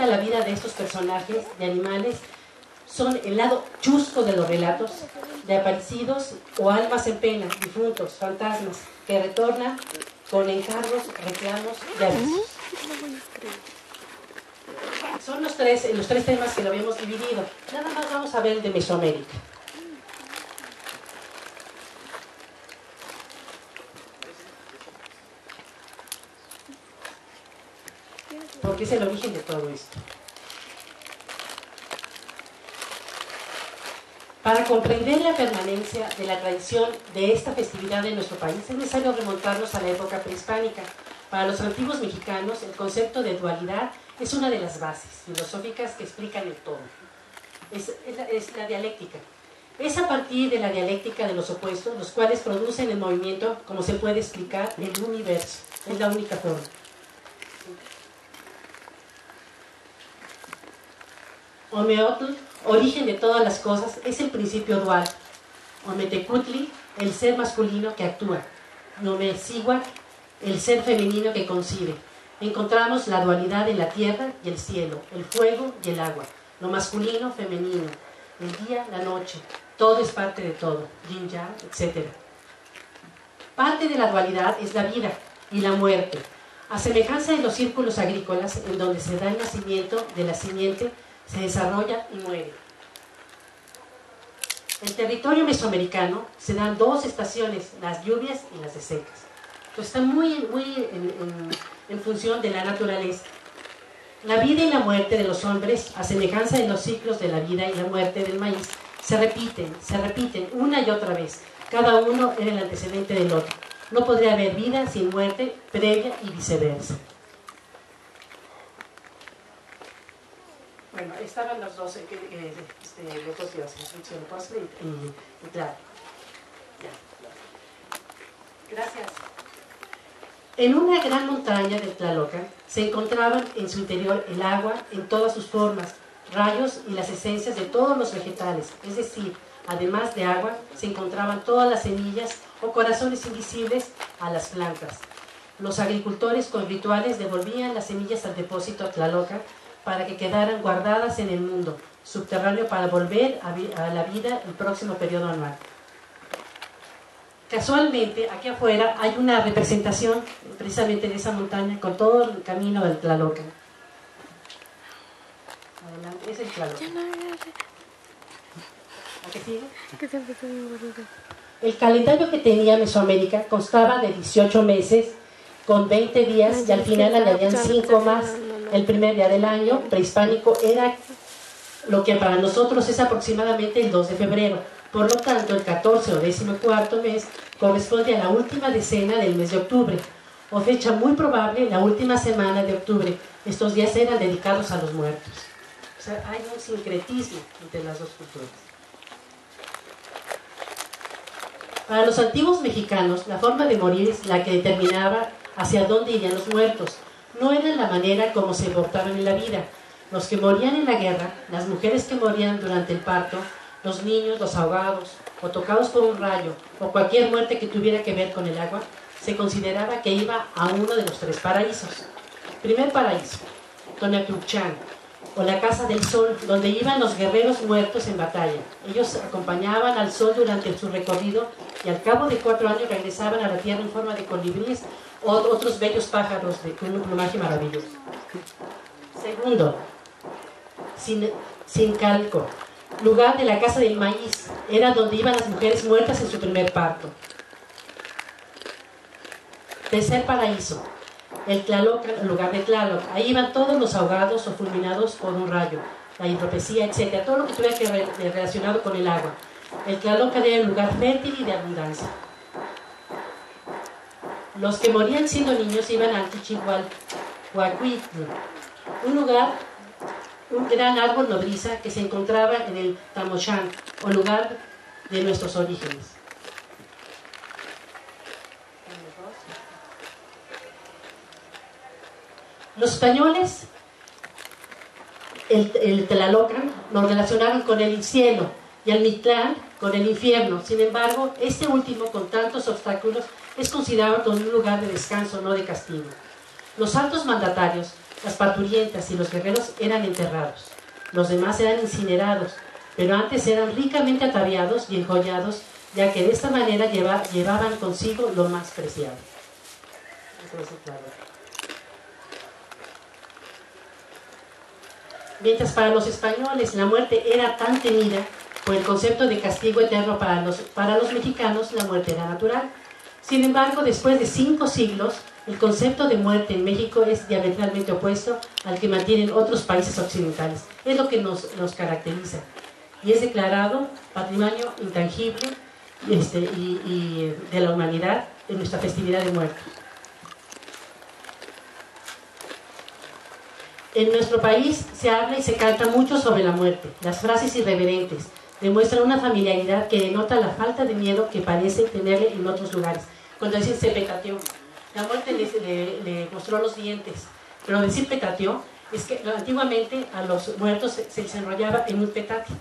La vida de estos personajes, de animales, son el lado chusco de los relatos, de aparecidos o almas en pena, difuntos, fantasmas, que retornan con encargos, reclamos y avisos. Son los tres temas que lo habíamos dividido. Nada más vamos a ver el de Mesoamérica. Porque es el origen de todo esto. Para comprender la permanencia de la tradición de esta festividad en nuestro país es necesario remontarnos a la época prehispánica. Para los antiguos mexicanos, el concepto de dualidad es una de las bases filosóficas que explican el todo. Es la dialéctica. Es a partir de la dialéctica de los opuestos, los cuales producen el movimiento, como se puede explicar, el universo. Es la única forma. Omeotl, origen de todas las cosas, es el principio dual. Ometecutli, el ser masculino que actúa. Nomecihuac, el ser femenino que concibe. Encontramos la dualidad en la tierra y el cielo, el fuego y el agua, lo masculino, femenino, el día, la noche, todo es parte de todo, yin yang, etc. Parte de la dualidad es la vida y la muerte. A semejanza de los círculos agrícolas, en donde se da el nacimiento de la simiente, se desarrolla y muere. En el territorio mesoamericano se dan dos estaciones, las lluvias y las de secas. Entonces está muy en función de la naturaleza. La vida y la muerte de los hombres, a semejanza de los ciclos de la vida y la muerte del maíz, se repiten una y otra vez. Cada uno era el antecedente del otro. No podría haber vida sin muerte previa y viceversa. Bueno, estaban los dos dioses, y claro. Ya. Gracias. En una gran montaña de Tlalocan se encontraban en su interior el agua en todas sus formas, rayos y las esencias de todos los vegetales, es decir, además de agua, se encontraban todas las semillas o corazones invisibles a las plantas. Los agricultores con rituales devolvían las semillas al depósito Tlalocan para que quedaran guardadas en el mundo subterráneo para volver a la vida el próximo periodo anual. Casualmente, aquí afuera hay una representación precisamente de esa montaña con todo el camino del Tlalocan. Adelante, es el Tlalocan. ¿A qué sigue? El calendario que tenía Mesoamérica constaba de 18 meses con 20 días y al final añadían 5 más. El primer día del año prehispánico era lo que para nosotros es aproximadamente el 2 de febrero. Por lo tanto, el 14 o 14º mes corresponde a la última decena del mes de octubre, o fecha muy probable, la última semana de octubre. Estos días eran dedicados a los muertos. O sea, hay un sincretismo entre las dos culturas. Para los antiguos mexicanos, la forma de morir es la que determinaba hacia dónde irían los muertos. No era la manera como se portaban en la vida. Los que morían en la guerra, las mujeres que morían durante el parto, los niños, los ahogados, o tocados por un rayo, o cualquier muerte que tuviera que ver con el agua, se consideraba que iba a uno de los 3 paraísos. Primer paraíso, Tonatiuhcán, o la Casa del Sol, donde iban los guerreros muertos en batalla. Ellos acompañaban al sol durante su recorrido y al cabo de 4 años regresaban a la tierra en forma de colibríes o otros bellos pájaros con un plumaje maravilloso. Segundo, Sincalco, lugar de la Casa del Maíz, era donde iban las mujeres muertas en su primer parto. Tercer paraíso, el Tlalocan, el lugar de Tlaloc. Ahí iban todos los ahogados o fulminados por un rayo, la hidropesía, etc. Todo lo que tuviera que ver relacionado con el agua. El Tlalocan era un lugar fértil y de abundancia. Los que morían siendo niños iban al Chichihualhuacuitl, un gran árbol nodriza que se encontraba en el Tamochán, o lugar de nuestros orígenes. Los españoles, el Tlalocan, lo relacionaron con el cielo y el Mictlán con el infierno. Sin embargo, este último, con tantos obstáculos, es considerado como un lugar de descanso, no de castigo. Los altos mandatarios Las parturientas y los guerreros eran enterrados. Los demás eran incinerados, pero antes eran ricamente ataviados y enjollados, ya que de esta manera llevaban consigo lo más preciado. Mientras para los españoles la muerte era tan temida, por el concepto de castigo eterno para los mexicanos la muerte era natural. Sin embargo, después de 5 siglos, el concepto de muerte en México es diametralmente opuesto al que mantienen otros países occidentales. Es lo que nos caracteriza. Y es declarado patrimonio intangible y de la humanidad en nuestra festividad de muertos. En nuestro país se habla y se canta mucho sobre la muerte. Las frases irreverentes demuestran una familiaridad que denota la falta de miedo que parece tenerle en otros lugares. Cuando dicen se petateó, la muerte le mostró los dientes, pero decir petateó es que antiguamente a los muertos se les enrollaba en un petate.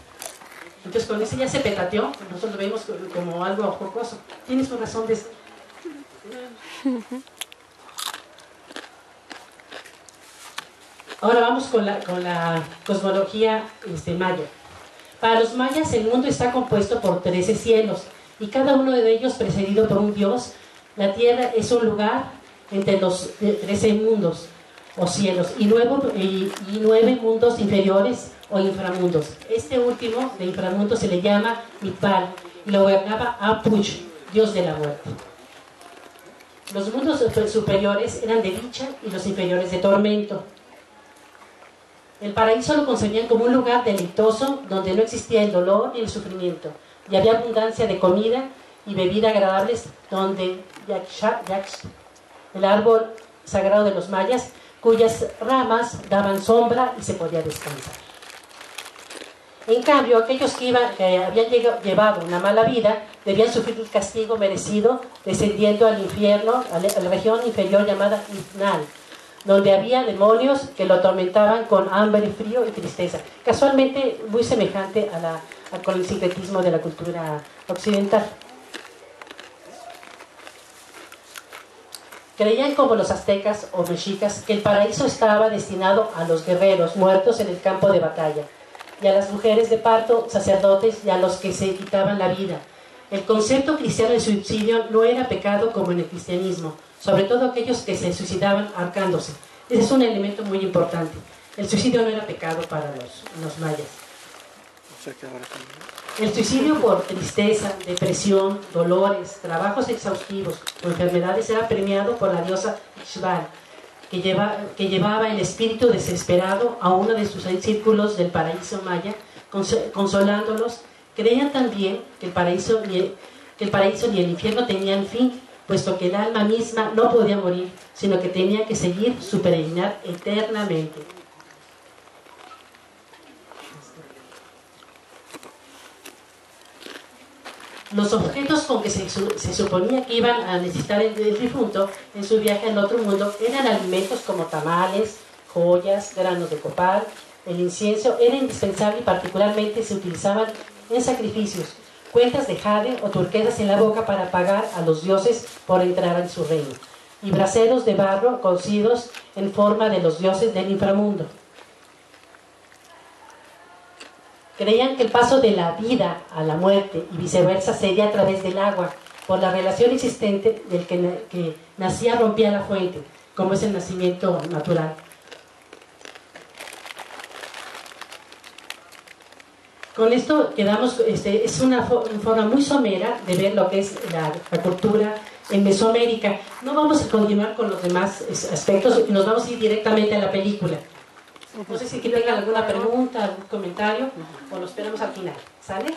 Entonces cuando dice ya se petateó, nosotros lo vemos como algo jocoso. Tiene su razón de ser. Ahora vamos con la cosmología maya. Para los mayas el mundo está compuesto por 13 cielos y cada uno de ellos precedido por un dios. La tierra es un lugar entre los 13 mundos o cielos y 9 mundos inferiores o inframundos. Este último de inframundo se le llama Mikbal y lo gobernaba Apuch, dios de la muerte. Los mundos superiores eran de dicha y los inferiores de tormento. El paraíso lo concebían como un lugar deleitoso donde no existía el dolor ni el sufrimiento y había abundancia de comida y bebida agradables, donde Yaxch, el árbol sagrado de los mayas, cuyas ramas daban sombra y se podía descansar. En cambio, aquellos que habían llevado una mala vida debían sufrir el castigo merecido descendiendo al infierno, a la región inferior llamada Infnal, donde había demonios que lo atormentaban con hambre, frío y tristeza. Casualmente muy semejante con el sincretismo de la cultura occidental. Creían como los aztecas o mexicas que el paraíso estaba destinado a los guerreros muertos en el campo de batalla y a las mujeres de parto, sacerdotes y a los que se quitaban la vida. El concepto cristiano de suicidio no era pecado como en el cristianismo, sobre todo aquellos que se suicidaban ahorcándose. Ese es un elemento muy importante. El suicidio no era pecado para los mayas. El suicidio por tristeza, depresión, dolores, trabajos exhaustivos o enfermedades era premiado por la diosa Ixbal, que llevaba el espíritu desesperado a uno de sus círculos del paraíso maya, consolándolos. Creían también que el paraíso ni el infierno tenían fin, puesto que el alma misma no podía morir, sino que tenía que seguir su peregrinar eternamente. Los objetos con que se suponía que iban a necesitar el difunto en su viaje al otro mundo eran alimentos como tamales, joyas, granos de copal. El incienso era indispensable y particularmente se utilizaban en sacrificios, cuentas de jade o turquesas en la boca para pagar a los dioses por entrar en su reino, y braseros de barro cocidos en forma de los dioses del inframundo. Creían que el paso de la vida a la muerte y viceversa sería a través del agua, por la relación existente del que nacía rompía la fuente, como es el nacimiento natural. Con esto quedamos, es una forma muy somera de ver lo que es la cultura en Mesoamérica. No vamos a continuar con los demás aspectos y nos vamos a ir directamente a la película. No sé si tengan alguna pregunta, algún comentario, o lo esperamos al final. ¿Sale?